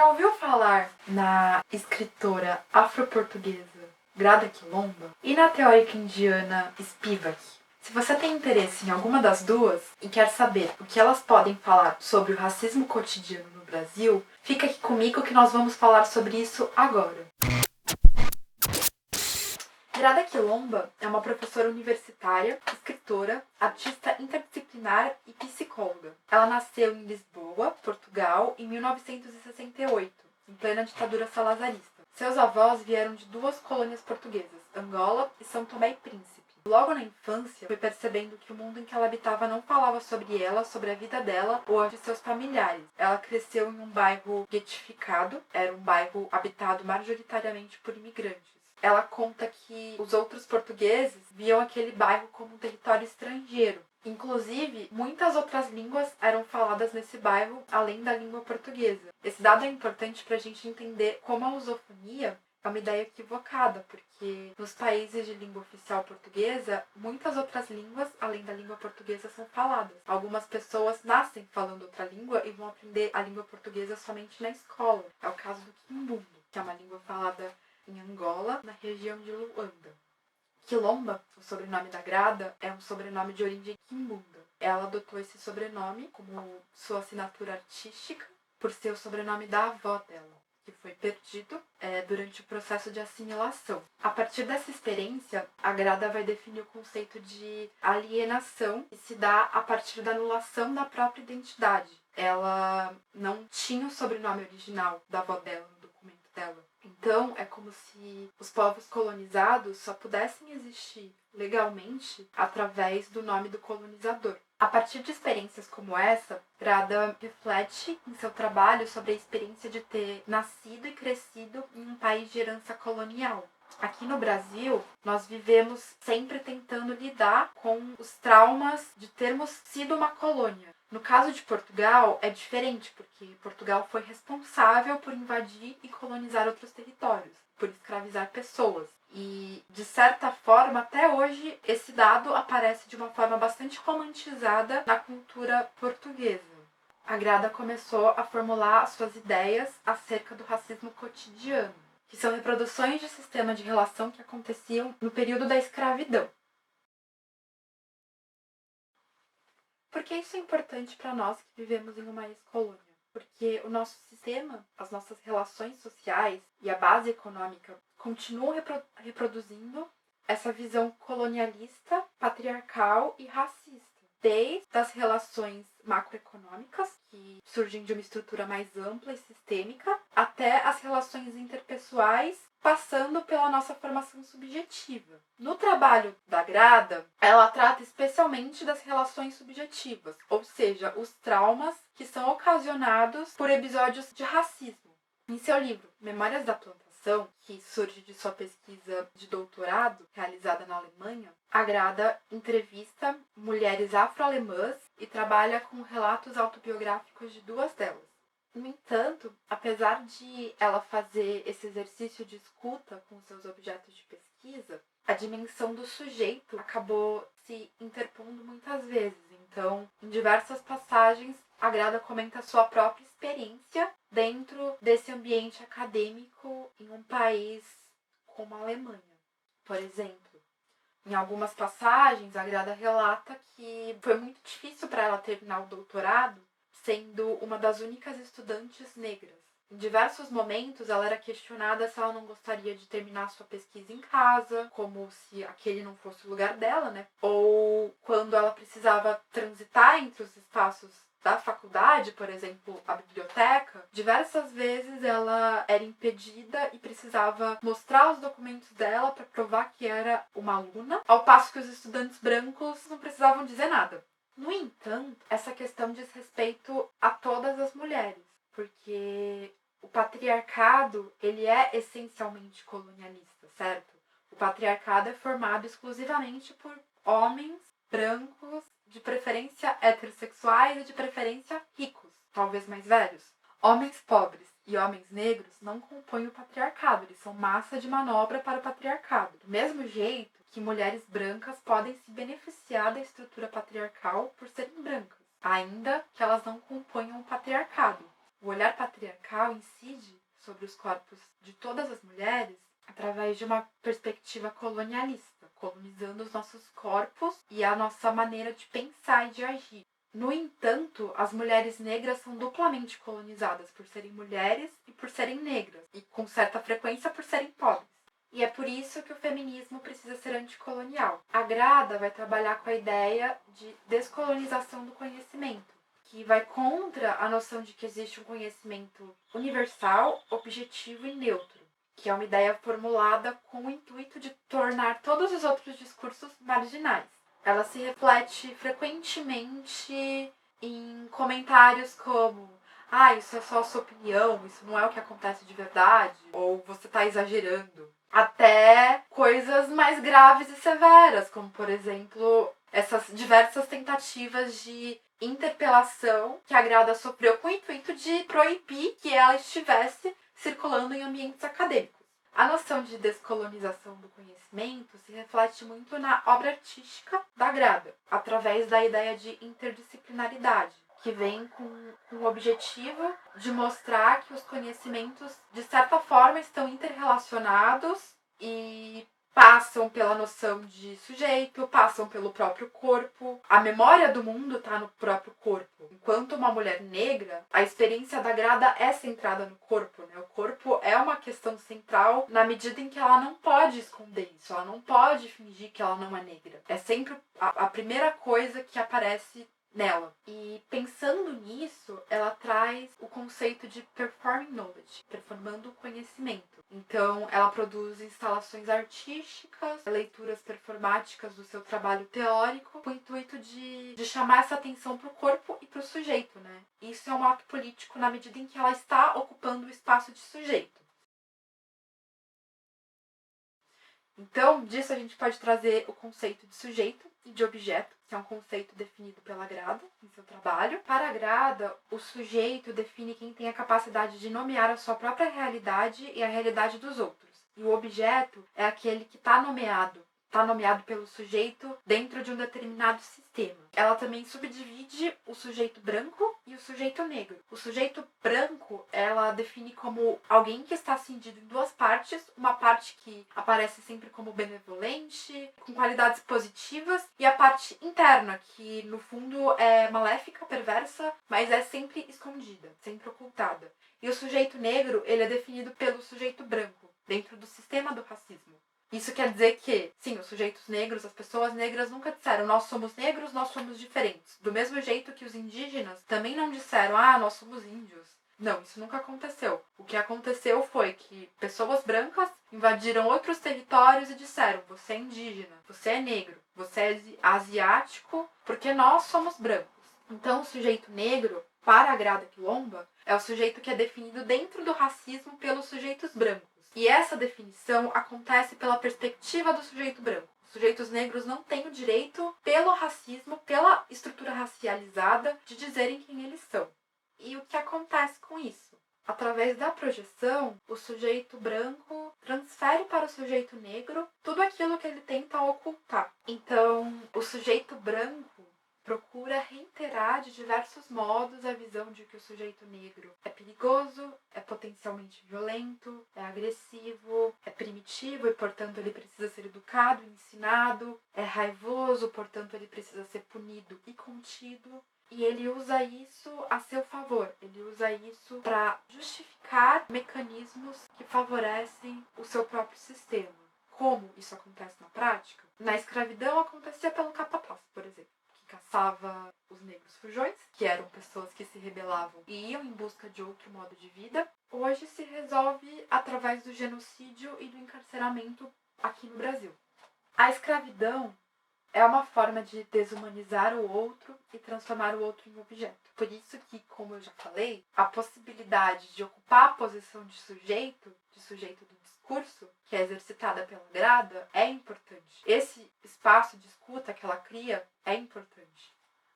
já ouviu falar na escritora afro-portuguesa Grada Quilomba e na teórica indiana Spivak? Se você tem interesse em alguma das duas e quer saber o que elas podem falar sobre o racismo cotidiano no Brasil, fica aqui comigo que nós vamos falar sobre isso agora. Grada Quilomba é uma professora universitária, escritora, artista interdisciplinar e psicóloga. Ela nasceu em Lisboa, Portugal, em 1968, em plena ditadura salazarista. Seus avós vieram de duas colônias portuguesas, Angola e São Tomé e Príncipe. Logo na infância, foi percebendo que o mundo em que ela habitava não falava sobre ela, sobre a vida dela ou a de seus familiares. Ela cresceu em um bairro guetificado, era um bairro habitado majoritariamente por imigrantes. Ela conta que os outros portugueses viam aquele bairro como um território estrangeiro. Inclusive, muitas outras línguas eram faladas nesse bairro, além da língua portuguesa. Esse dado é importante para a gente entender como a lusofonia é uma ideia equivocada, porque nos países de língua oficial portuguesa, muitas outras línguas, além da língua portuguesa, são faladas. Algumas pessoas nascem falando outra língua e vão aprender a língua portuguesa somente na escola. É o caso do quimbundo, que é uma língua falada em Angola, na região de Luanda. Quilomba, o sobrenome da Grada, é um sobrenome de origem quimbunda. Ela adotou esse sobrenome como sua assinatura artística por ser o sobrenome da avó dela, que foi perdido durante o processo de assimilação. A partir dessa experiência, a Grada vai definir o conceito de alienação, que se dá a partir da anulação da própria identidade. Ela não tinha o sobrenome original da avó dela no documento dela. Então, é como se os povos colonizados só pudessem existir legalmente através do nome do colonizador. A partir de experiências como essa, Grada reflete em seu trabalho sobre a experiência de ter nascido e crescido em um país de herança colonial. Aqui no Brasil, nós vivemos sempre tentando lidar com os traumas de termos sido uma colônia. No caso de Portugal, é diferente, porque Portugal foi responsável por invadir e colonizar outros territórios, por escravizar pessoas. E, de certa forma, até hoje, esse dado aparece de uma forma bastante romantizada na cultura portuguesa. A Grada começou a formular as suas ideias acerca do racismo cotidiano, que são reproduções de sistema de relação que aconteciam no período da escravidão. Por que isso é importante para nós que vivemos em uma ex-colônia? Porque o nosso sistema, as nossas relações sociais e a base econômica continuam reproduzindo essa visão colonialista, patriarcal e racista. Desde as relações macroeconômicas, que surgem de uma estrutura mais ampla e sistêmica, até as relações interpessoais, passando pela nossa formação subjetiva. No trabalho da Grada, ela trata especialmente das relações subjetivas, ou seja, os traumas que são ocasionados por episódios de racismo. Em seu livro Memórias da Plantação, que surge de sua pesquisa de doutorado realizada na Alemanha, a Grada entrevista mulheres afro-alemãs e trabalha com relatos autobiográficos de duas delas. No entanto, apesar de ela fazer esse exercício de escuta com seus objetos de pesquisa, a dimensão do sujeito acabou se interpondo muitas vezes. Então, em diversas passagens, a Grada comenta a sua própria experiência dentro desse ambiente acadêmico em um país como a Alemanha. Por exemplo, em algumas passagens, a Grada relata que foi muito difícil para ela terminar o doutorado, sendo uma das únicas estudantes negras. Em diversos momentos, ela era questionada se ela não gostaria de terminar sua pesquisa em casa, como se aquele não fosse o lugar dela, né? Ou quando ela precisava transitar entre os espaços da faculdade, por exemplo, a biblioteca, diversas vezes ela era impedida e precisava mostrar os documentos dela para provar que era uma aluna, ao passo que os estudantes brancos não precisavam dizer nada. No entanto, essa questão diz respeito a todas as mulheres, porque o patriarcado, ele é essencialmente colonialista, certo? O patriarcado é formado exclusivamente por homens brancos, de preferência heterossexuais e de preferência ricos, talvez mais velhos. Homens pobres e homens negros não compõem o patriarcado, eles são massa de manobra para o patriarcado. Do mesmo jeito que mulheres brancas podem se beneficiar da estrutura patriarcal por serem brancas, ainda que elas não componham o patriarcado. O olhar patriarcal incide sobre os corpos de todas as mulheres através de uma perspectiva colonialista, colonizando os nossos corpos e a nossa maneira de pensar e de agir. No entanto, as mulheres negras são duplamente colonizadas por serem mulheres e por serem negras, e com certa frequência por serem pobres. E é por isso que o feminismo precisa ser anticolonial. A Grada vai trabalhar com a ideia de descolonização do conhecimento, que vai contra a noção de que existe um conhecimento universal, objetivo e neutro, que é uma ideia formulada com o intuito de tornar todos os outros discursos marginais. Ela se reflete frequentemente em comentários como isso é só a sua opinião, isso não é o que acontece de verdade, ou você está exagerando. Até coisas mais graves e severas, como, por exemplo, essas diversas tentativas de interpelação que a Grada sofreu com o intuito de proibir que ela estivesse circulando em ambientes acadêmicos. A noção de descolonização do conhecimento se reflete muito na obra artística da Grada, através da ideia de interdisciplinaridade, que vem com o objetivo de mostrar que os conhecimentos, de certa forma, estão interrelacionados e passam pela noção de sujeito, passam pelo próprio corpo. A memória do mundo está no próprio corpo. Enquanto uma mulher negra, a experiência da Grada é centrada no corpo, né? O corpo é uma questão central na medida em que ela não pode esconder isso, ela não pode fingir que ela não é negra. É sempre a primeira coisa que aparece nela. E pensando nisso, ela traz o conceito de performing knowledge, performando o conhecimento. Então, ela produz instalações artísticas, leituras performáticas do seu trabalho teórico, com o intuito de chamar essa atenção para o corpo e para o sujeito, né? Isso é um ato político na medida em que ela está ocupando o espaço de sujeito. Então, disso a gente pode trazer o conceito de sujeito e de objeto, que é um conceito definido pela Grada em seu trabalho. Para a Grada, o sujeito define quem tem a capacidade de nomear a sua própria realidade e a realidade dos outros. E o objeto é aquele que está nomeado pelo sujeito dentro de um determinado sistema. Ela também subdivide o sujeito branco e o sujeito negro. O sujeito branco, ela define como alguém que está cindido em duas partes, uma parte que aparece sempre como benevolente, com qualidades positivas, e a parte interna, que no fundo é maléfica, perversa, mas é sempre escondida, sempre ocultada. E o sujeito negro, ele é definido pelo sujeito branco, dentro do sistema do racismo. Isso quer dizer que, sim, os sujeitos negros, as pessoas negras nunca disseram nós somos negros, nós somos diferentes. Do mesmo jeito que os indígenas também não disseram nós somos índios. Não, isso nunca aconteceu. O que aconteceu foi que pessoas brancas invadiram outros territórios e disseram você é indígena, você é negro, você é asiático, porque nós somos brancos. Então o sujeito negro, para a Grada Quilomba, é o sujeito que é definido dentro do racismo pelos sujeitos brancos. E essa definição acontece pela perspectiva do sujeito branco. Os sujeitos negros não têm o direito, pelo racismo, pela estrutura racializada, de dizerem quem eles são. E o que acontece com isso? Através da projeção, o sujeito branco transfere para o sujeito negro tudo aquilo que ele tenta ocultar. Então, o sujeito branco procura reiterar de diversos modos a visão de que o sujeito negro é perigoso, é potencialmente violento, é agressivo, é primitivo e, portanto, ele precisa ser educado, ensinado, é raivoso, portanto, ele precisa ser punido e contido. E ele usa isso a seu favor, ele usa isso para justificar mecanismos que favorecem o seu próprio sistema. Como isso acontece na prática? Na escravidão acontecia pelo capataz, por exemplo, que caçava os negros fujões, que eram pessoas que se rebelavam e iam em busca de outro modo de vida. Hoje se resolve através do genocídio e do encarceramento aqui no Brasil. A escravidão é uma forma de desumanizar o outro e transformar o outro em objeto. Por isso que, como eu já falei, a possibilidade de ocupar a posição de sujeito do discurso, que é exercitada pela Grada, é importante. Esse espaço de escuta que ela cria é importante.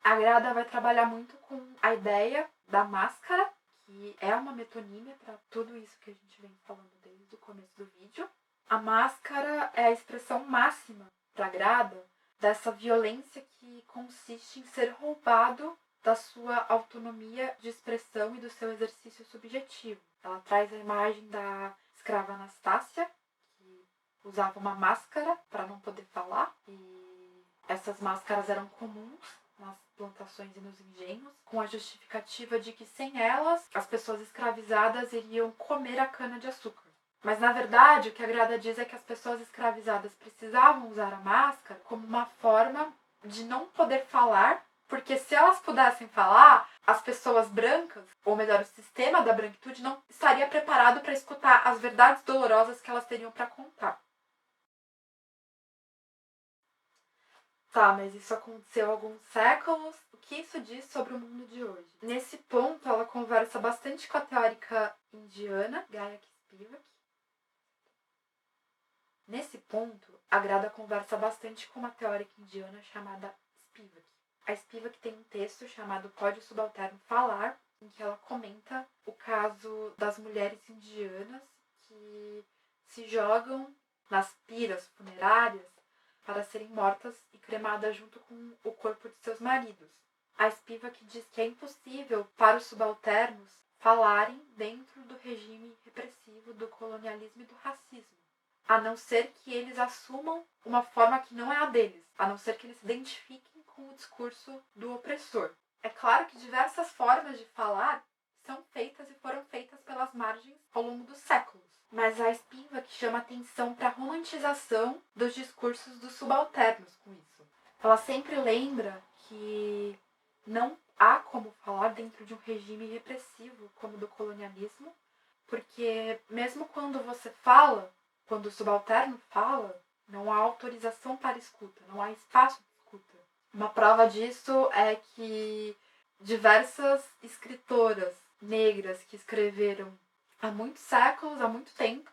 A Grada vai trabalhar muito com a ideia da máscara, que é uma metonímia para tudo isso que a gente vem falando desde o começo do vídeo. A máscara é a expressão máxima para a Grada dessa violência que consiste em ser roubado da sua autonomia de expressão e do seu exercício subjetivo. Ela traz a imagem da escrava Anastácia, que usava uma máscara para não poder falar, e essas máscaras eram comuns nas plantações e nos engenhos, com a justificativa de que sem elas as pessoas escravizadas iriam comer a cana-de-açúcar. Mas na verdade o que a Grada diz é que as pessoas escravizadas precisavam usar a máscara como uma forma de não poder falar, porque se elas pudessem falar, as pessoas brancas, ou melhor, o sistema da branquitude não estaria preparado para escutar as verdades dolorosas que elas teriam para contar. Tá, mas isso aconteceu há alguns séculos. O que isso diz sobre o mundo de hoje? Nesse ponto, ela conversa bastante com a teórica indiana, Gayatri Spivak. Nesse ponto, a Grada conversa bastante com uma teórica indiana chamada Spivak. A Spivak tem um texto chamado Pode o Subalterno Falar, em que ela comenta o caso das mulheres indianas que se jogam nas piras funerárias para serem mortas e cremadas junto com o corpo de seus maridos. A Spivak diz que é impossível para os subalternos falarem dentro do regime repressivo do colonialismo e do racismo, a não ser que eles assumam uma forma que não é a deles, a não ser que eles se identifiquem com o discurso do opressor. É claro que diversas formas de falar são feitas e foram feitas pelas margens ao longo dos séculos. Mas a Spivak chama atenção para a romantização dos discursos dos subalternos com isso. Ela sempre lembra que não há como falar dentro de um regime repressivo como o do colonialismo, porque mesmo quando você fala, quando o subalterno fala, não há autorização para escuta, não há espaço de escuta. Uma prova disso é que diversas escritoras negras que escreveram há muitos séculos, há muito tempo,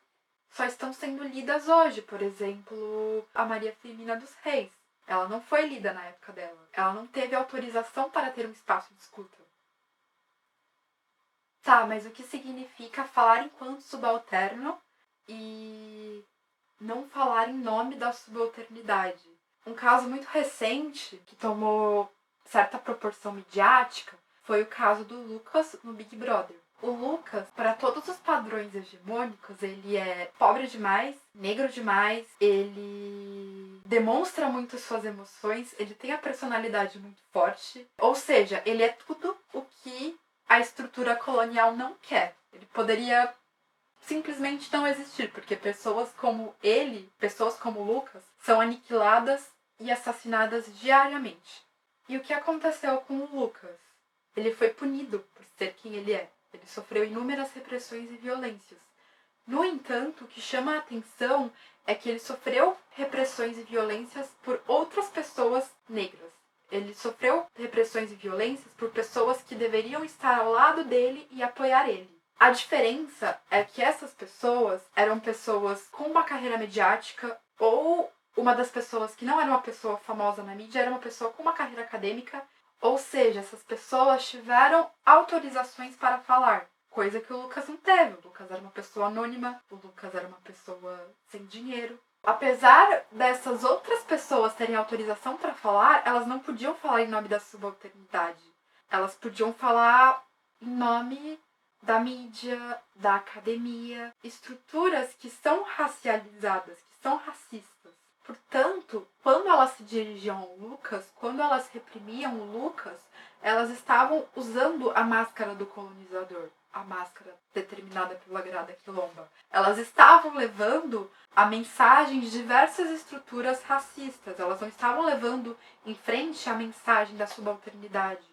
só estão sendo lidas hoje. Por exemplo, a Maria Firmina dos Reis. Ela não foi lida na época dela. Ela não teve autorização para ter um espaço de escuta. Tá, mas o que significa falar enquanto subalterno e não falar em nome da subalternidade? Um caso muito recente, que tomou certa proporção midiática, foi o caso do Lucas no Big Brother. O Lucas, para todos os padrões hegemônicos, ele é pobre demais, negro demais, ele demonstra muito suas emoções, ele tem a personalidade muito forte. Ou seja, ele é tudo o que a estrutura colonial não quer. Ele poderia simplesmente não existir, porque pessoas como ele, pessoas como o Lucas, são aniquiladas e assassinadas diariamente. E o que aconteceu com o Lucas? Ele foi punido por ser quem ele é. Ele sofreu inúmeras repressões e violências. No entanto, o que chama a atenção é que ele sofreu repressões e violências por outras pessoas negras. Ele sofreu repressões e violências por pessoas que deveriam estar ao lado dele e apoiar ele. A diferença é que essas pessoas eram pessoas com uma carreira mediática, ou uma das pessoas que não era uma pessoa famosa na mídia era uma pessoa com uma carreira acadêmica. Ou seja, essas pessoas tiveram autorizações para falar, coisa que o Lucas não teve. O Lucas era uma pessoa anônima, o Lucas era uma pessoa sem dinheiro. Apesar dessas outras pessoas terem autorização para falar, elas não podiam falar em nome da subalternidade. Elas podiam falar em nome da mídia, da academia, estruturas que são racializadas, que são racistas. Portanto, quando elas se dirigiam ao Lucas, quando elas reprimiam o Lucas, elas estavam usando a máscara do colonizador, a máscara determinada pela Grada Quilomba. Elas estavam levando a mensagem de diversas estruturas racistas, elas não estavam levando em frente a mensagem da subalternidade.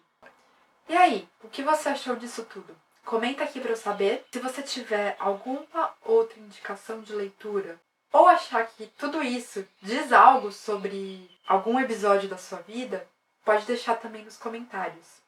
E aí, o que você achou disso tudo? Comenta aqui para eu saber. Se você tiver alguma outra indicação de leitura, ou achar que tudo isso diz algo sobre algum episódio da sua vida, pode deixar também nos comentários.